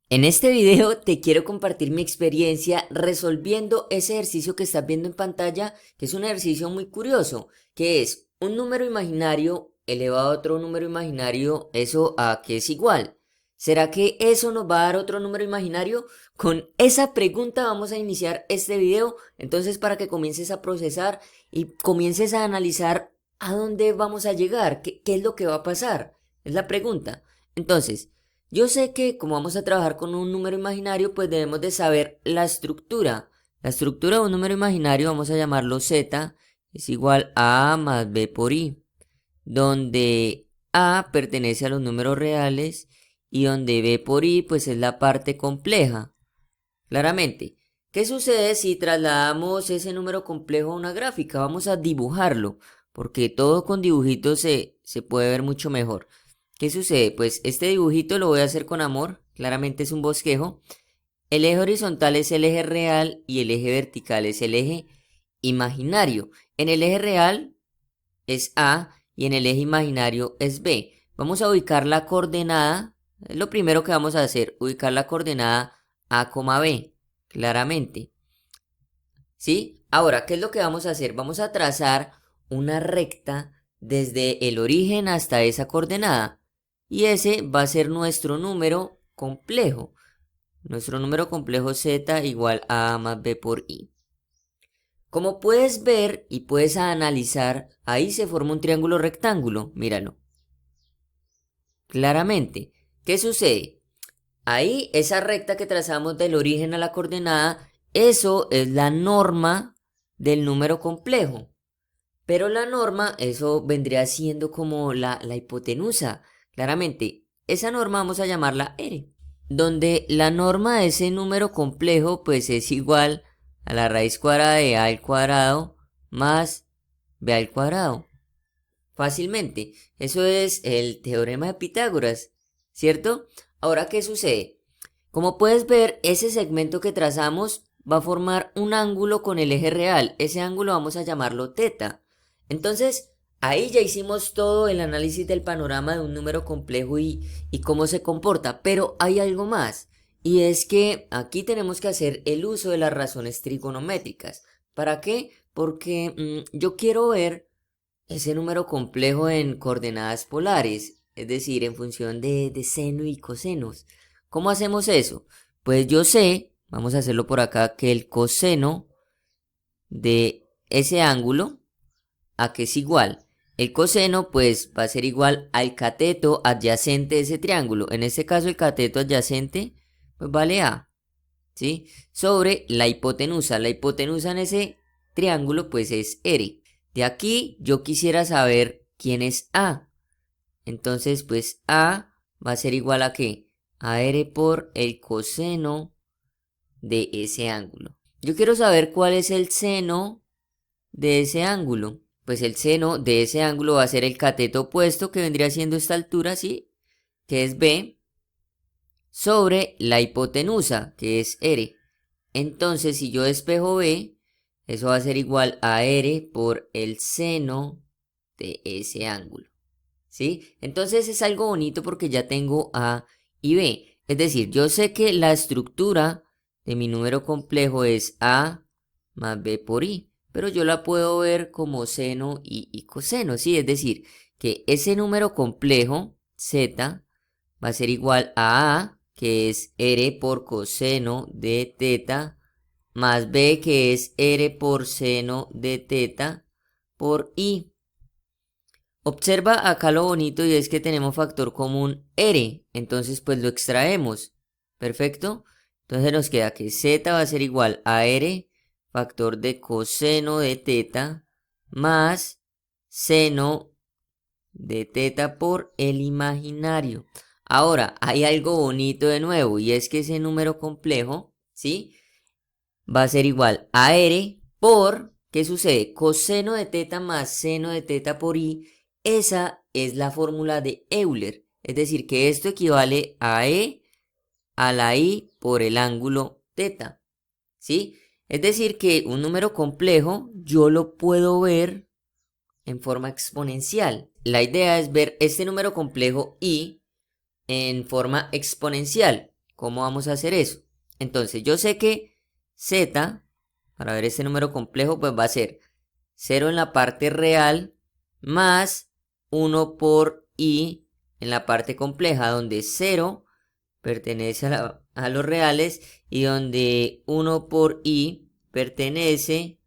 En este video te quiero compartir mi experiencia resolviendo ese ejercicio que estás viendo en pantalla, que es un ejercicio muy curioso, que es un número imaginario elevado a otro número imaginario, ¿eso a qué es igual? ¿Será que eso nos va a dar otro número imaginario? Con esa pregunta vamos a iniciar este video, entonces para que comiences a procesar y comiences a analizar a dónde vamos a llegar, qué es lo que va a pasar, es la pregunta. Entonces, yo sé que como vamos a trabajar con un número imaginario, pues debemos de saber la estructura. La estructura de un número imaginario, vamos a llamarlo z, es igual a A más B por I, donde A pertenece a los números reales y donde B por I pues es la parte compleja. Claramente, ¿qué sucede si trasladamos ese número complejo a una gráfica? Vamos a dibujarlo, porque todo con dibujitos se puede ver mucho mejor. ¿Qué sucede? Pues este dibujito lo voy a hacer con amor, claramente es un bosquejo. El eje horizontal es el eje real y el eje vertical es el eje imaginario. En el eje real es A y en el eje imaginario es B. Vamos a ubicar la coordenada, es lo primero que vamos a hacer, ubicar la coordenada A, B, claramente. ¿Sí? Ahora, ¿qué es lo que vamos a hacer? Vamos a trazar una recta desde el origen hasta esa coordenada. Y ese va a ser nuestro número complejo. Nuestro número complejo z igual a más b por i. Como puedes ver y puedes analizar, ahí se forma un triángulo rectángulo. Míralo. Claramente. ¿Qué sucede? Ahí esa recta que trazamos del origen a la coordenada, eso es la norma del número complejo. Pero la norma, eso vendría siendo como la hipotenusa. Claramente, esa norma vamos a llamarla R, donde la norma de ese número complejo pues es igual a la raíz cuadrada de a al cuadrado más b al cuadrado. Fácilmente, eso es el teorema de Pitágoras, ¿cierto? Ahora, ¿qué sucede? Como puedes ver, ese segmento que trazamos va a formar un ángulo con el eje real. Ese ángulo vamos a llamarlo teta. Entonces, ahí ya hicimos todo el análisis del panorama de un número complejo y cómo se comporta. Pero hay algo más. Y es que aquí tenemos que hacer el uso de las razones trigonométricas. ¿Para qué? Porque yo quiero ver ese número complejo en coordenadas polares, es decir, en función de seno y cosenos. ¿Cómo hacemos eso? Pues yo sé, vamos a hacerlo por acá, que el coseno de ese ángulo, ¿a qué es igual? El coseno pues va a ser igual al cateto adyacente de ese triángulo. En este caso el cateto adyacente pues vale A, ¿sí? Sobre la hipotenusa. La hipotenusa en ese triángulo pues es R. De aquí yo quisiera saber quién es A. Entonces pues A va a ser igual a ¿qué? A R por el coseno de ese ángulo. Yo quiero saber cuál es el seno de ese ángulo. Pues el seno de ese ángulo va a ser el cateto opuesto que vendría siendo esta altura, ¿sí? Que es B, sobre la hipotenusa, que es R. Entonces, si yo despejo B, eso va a ser igual a R por el seno de ese ángulo. ¿Sí? Entonces es algo bonito porque ya tengo A y B. Es decir, yo sé que la estructura de mi número complejo es A más B por I, pero yo la puedo ver como seno y coseno, ¿sí? Es decir, que ese número complejo, Z, va a ser igual a A, que es R por coseno de teta, más B, que es R por seno de teta, por I. Observa acá lo bonito y es que tenemos factor común R, entonces pues lo extraemos. Perfecto. Entonces nos queda que Z va a ser igual a R, factor de coseno de teta, más seno de teta por el imaginario. Ahora, hay algo bonito de nuevo y es que ese número complejo, ¿sí? Va a ser igual a R por, ¿qué sucede? Coseno de teta más seno de teta por I. Esa es la fórmula de Euler. Es decir, que esto equivale a E a la I por el ángulo teta. ¿Sí? Es decir, que un número complejo yo lo puedo ver en forma exponencial. La idea es ver este número complejo I en forma exponencial. ¿Cómo vamos a hacer eso? Entonces yo sé que z, para ver este número complejo, pues va a ser 0 en la parte real más 1 por i en la parte compleja, donde 0 pertenece a los reales y donde 1 por i pertenece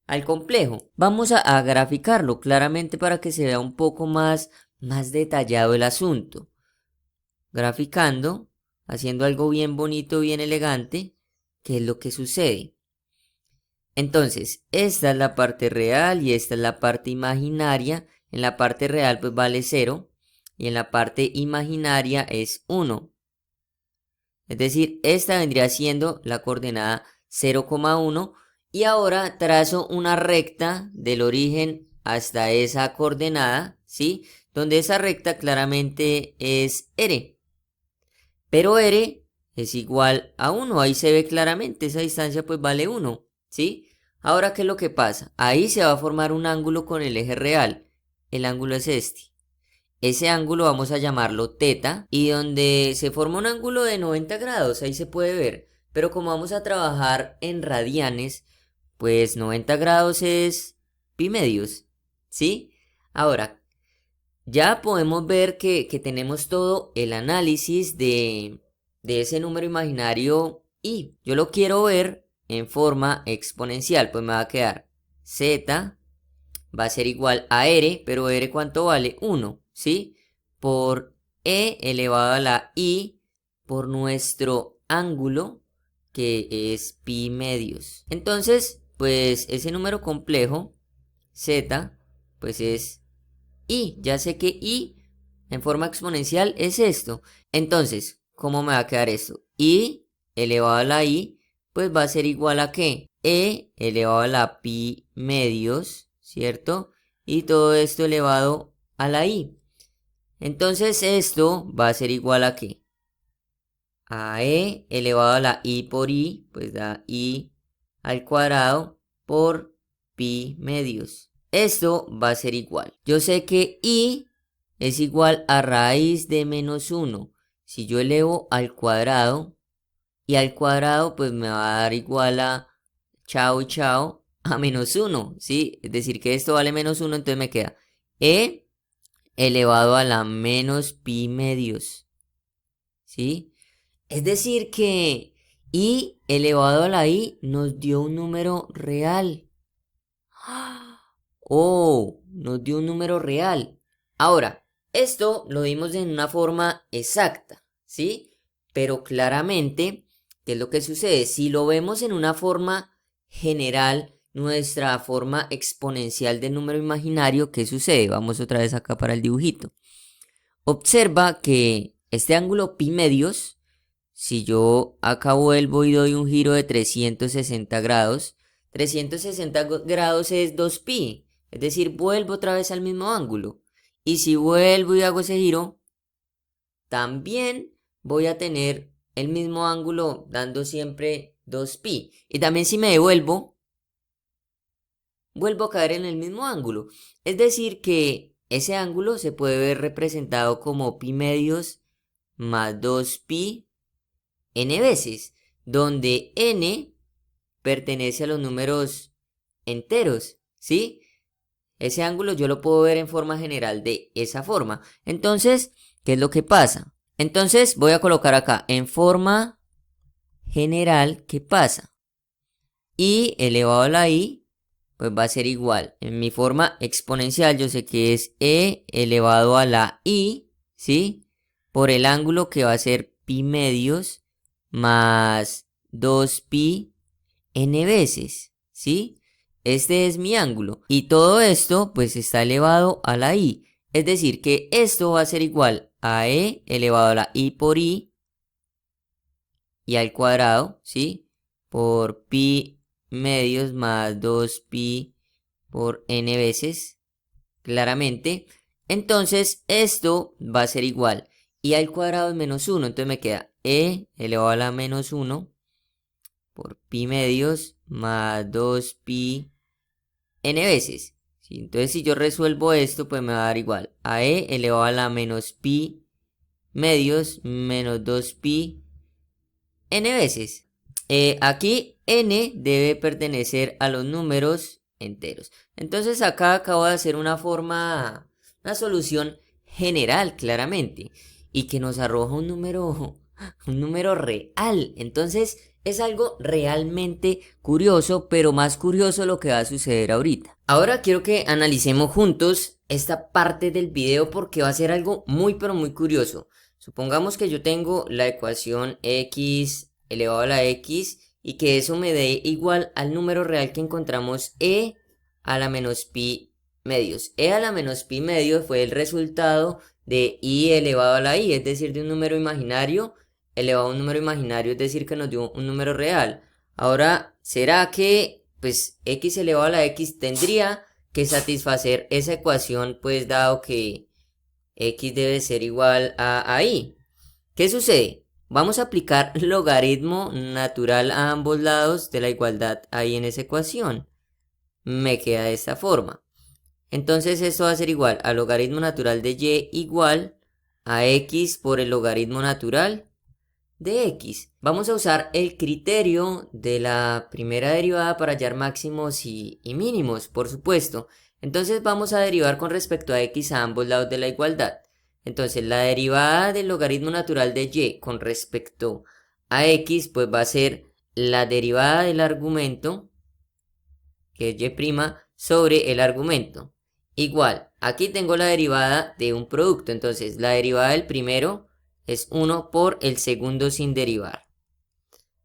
al complejo. Vamos a graficarlo claramente para que se vea un poco más detallado el asunto. Graficando, haciendo algo bien bonito, bien elegante, ¿qué es lo que sucede? Entonces, esta es la parte real y esta es la parte imaginaria. En la parte real pues vale 0 y en la parte imaginaria es 1. Es decir, esta vendría siendo la coordenada 0,1 y ahora trazo una recta del origen hasta esa coordenada, ¿sí? Donde esa recta claramente es R. Pero R es igual a 1, ahí se ve claramente, esa distancia pues vale 1, ¿sí? Ahora, ¿qué es lo que pasa? Ahí se va a formar un ángulo con el eje real, el ángulo es este. Ese ángulo vamos a llamarlo teta y donde se forma un ángulo de 90 grados, ahí se puede ver. Pero como vamos a trabajar en radianes, pues 90 grados es pi medios, ¿sí? Ahora, ya podemos ver que tenemos todo el análisis de ese número imaginario y yo lo quiero ver en forma exponencial, pues me va a quedar z va a ser igual a r, pero r ¿cuánto vale? 1, ¿sí? Por e elevado a la i por nuestro ángulo que es pi medios. Entonces, pues ese número complejo z pues es i. Ya sé que i en forma exponencial es esto. Entonces, ¿cómo me va a quedar esto? I elevado a la i pues va a ser igual a ¿qué? E elevado a la pi medios, ¿cierto? Y todo esto elevado a la i. Entonces esto va a ser igual a ¿qué? A e elevado a la i por i, pues da i al cuadrado por pi medios. Esto va a ser igual. Yo sé que i es igual a raíz de menos 1. Si yo elevo al cuadrado, y al cuadrado pues me va a dar igual a chao chao a menos 1, ¿sí? Es decir que esto vale menos 1, entonces me queda e elevado a la menos pi medios, ¿sí? Es decir que i elevado a la i nos dio un número real. Oh, nos dio un número real. Ahora, esto lo dimos en una forma exacta, ¿sí? Pero claramente, ¿qué es lo que sucede? Si lo vemos en una forma general, nuestra forma exponencial del número imaginario, ¿qué sucede? Vamos otra vez acá para el dibujito. Observa que este ángulo pi medios, si yo acá vuelvo y doy un giro de 360 grados, 360 grados es 2pi, es decir, vuelvo otra vez al mismo ángulo. Y si vuelvo y hago ese giro, también voy a tener el mismo ángulo dando siempre 2pi. Y también si me devuelvo, vuelvo a caer en el mismo ángulo. Es decir que ese ángulo se puede ver representado como pi medios más 2pi n veces, donde n pertenece a los números enteros, ¿sí? Ese ángulo yo lo puedo ver en forma general de esa forma. Entonces, ¿qué es lo que pasa? Entonces voy a colocar acá en forma general, ¿qué pasa? I elevado a la i, pues va a ser igual. En mi forma exponencial yo sé que es e elevado a la i, ¿sí? Por el ángulo que va a ser pi medios más 2pi n veces, ¿sí? Este es mi ángulo y todo esto pues está elevado a la i, es decir que esto va a ser igual a e elevado a la i por i y al cuadrado, ¿sí? Por pi medios más 2pi por n veces, claramente. Entonces esto va a ser igual y al cuadrado es menos 1, entonces me queda e elevado a la menos 1 por pi medios más 2pi n veces, ¿sí? Entonces si yo resuelvo esto pues me va a dar igual a e elevado a la menos pi medios menos 2pi n veces. Aquí n debe pertenecer a los números enteros. Entonces acá acabo de hacer una solución general claramente y que nos arroja un número real. Entonces es algo realmente curioso, pero más curioso lo que va a suceder ahorita. Ahora quiero que analicemos juntos esta parte del video porque va a ser algo muy pero muy curioso. Supongamos que yo tengo la ecuación x elevado a la x y que eso me dé igual al número real que encontramos e a la menos pi medios. E a la menos pi medios fue el resultado de i elevado a la i, es decir, de un número imaginario elevado a un número imaginario, es decir, que nos dio un número real. Ahora, ¿será que pues x elevado a la x tendría que satisfacer esa ecuación, pues dado que x debe ser igual a y? ¿Qué sucede? Vamos a aplicar logaritmo natural a ambos lados de la igualdad ahí en esa ecuación. Me queda de esta forma. Entonces esto va a ser igual a logaritmo natural de y igual a x por el logaritmo natural de x. Vamos a usar el criterio de la primera derivada para hallar máximos y mínimos, por supuesto. Entonces vamos a derivar con respecto a x a ambos lados de la igualdad. Entonces la derivada del logaritmo natural de y con respecto a x pues va a ser la derivada del argumento, que es y' sobre el argumento. Igual, aquí tengo la derivada de un producto, entonces la derivada del primero es 1 por el segundo sin derivar,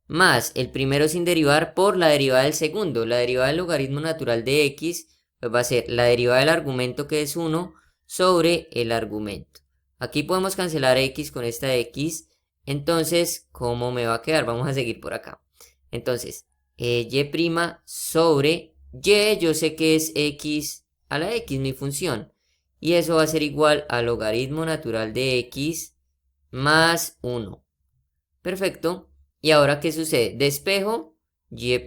más el primero sin derivar por la derivada del segundo. La derivada del logaritmo natural de x pues va a ser la derivada del argumento, que es 1 sobre el argumento. Aquí podemos cancelar x con esta x, entonces ¿cómo me va a quedar? Vamos a seguir por acá. Entonces y' sobre y, yo sé que es x a la x, mi función, y eso va a ser igual al logaritmo natural de x más 1. Perfecto. ¿Y ahora qué sucede? Despejo y'.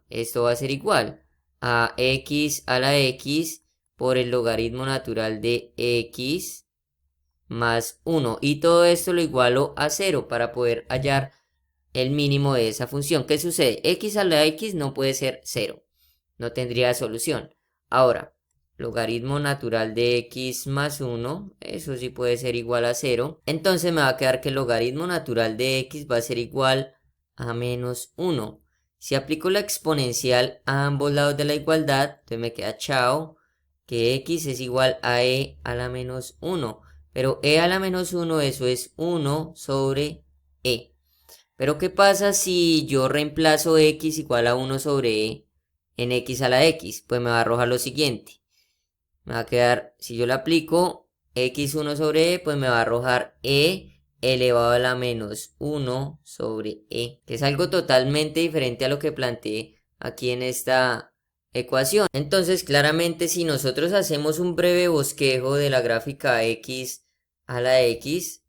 Esto va a ser igual a x a la x por el logaritmo natural de x más 1. Y todo esto lo igualo a 0 para poder hallar el mínimo de esa función. ¿Qué sucede? X a la x no puede ser 0. No tendría solución. Ahora, logaritmo natural de x más 1, eso sí puede ser igual a 0. Entonces me va a quedar que el logaritmo natural de x va a ser igual a menos 1. Si aplico la exponencial a ambos lados de la igualdad, entonces me queda chao, que x es igual a e a la menos 1. Pero e a la menos 1, eso es 1 sobre e. Pero ¿qué pasa si yo reemplazo x igual a 1 sobre e en x a la x? Pues me va a arrojar lo siguiente. Me va a quedar, si yo le aplico x1 sobre e, pues me va a arrojar e elevado a la menos 1 sobre e, que es algo totalmente diferente a lo que planteé aquí en esta ecuación. Entonces, claramente, si nosotros hacemos un breve bosquejo de la gráfica x a la x,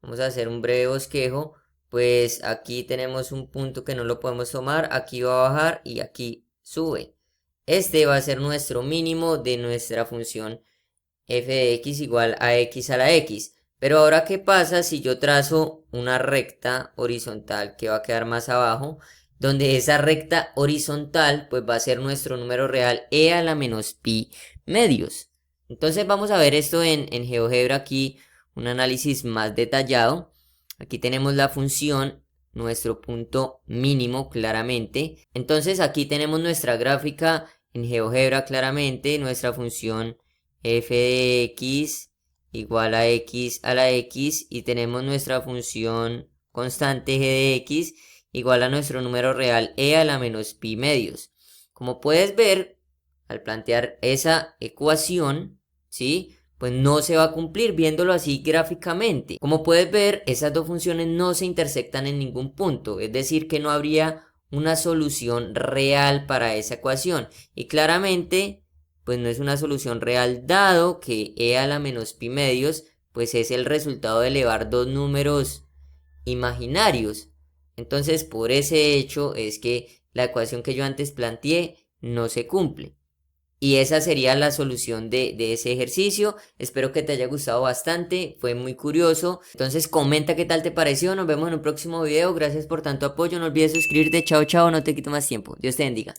vamos a hacer un breve bosquejo, pues aquí tenemos un punto que no lo podemos tomar, aquí va a bajar y aquí sube. Este va a ser nuestro mínimo de nuestra función f de x igual a x a la x. Pero ahora, ¿qué pasa si yo trazo una recta horizontal que va a quedar más abajo? Donde esa recta horizontal pues va a ser nuestro número real e a la menos pi medios. Entonces vamos a ver esto en GeoGebra aquí, un análisis más detallado. Aquí tenemos la función, nuestro punto mínimo claramente. Entonces aquí tenemos nuestra gráfica en GeoGebra claramente, nuestra función f de x igual a x a la x, y tenemos nuestra función constante g de x igual a nuestro número real e a la menos pi medios. Como puedes ver, al plantear esa ecuación, ¿sí?, pues no se va a cumplir viéndolo así gráficamente. Como puedes ver, esas dos funciones no se intersectan en ningún punto, es decir, que no habría una solución real para esa ecuación. Y claramente, pues no es una solución real, dado que e a la menos pi medios, pues es el resultado de elevar dos números imaginarios. Entonces, por ese hecho es que la ecuación que yo antes planteé no se cumple. Y esa sería la solución de ese ejercicio. Espero que te haya gustado bastante, fue muy curioso. Entonces comenta qué tal te pareció, nos vemos en un próximo video. Gracias por tanto apoyo, no olvides suscribirte, chao chao, no te quito más tiempo. Dios te bendiga.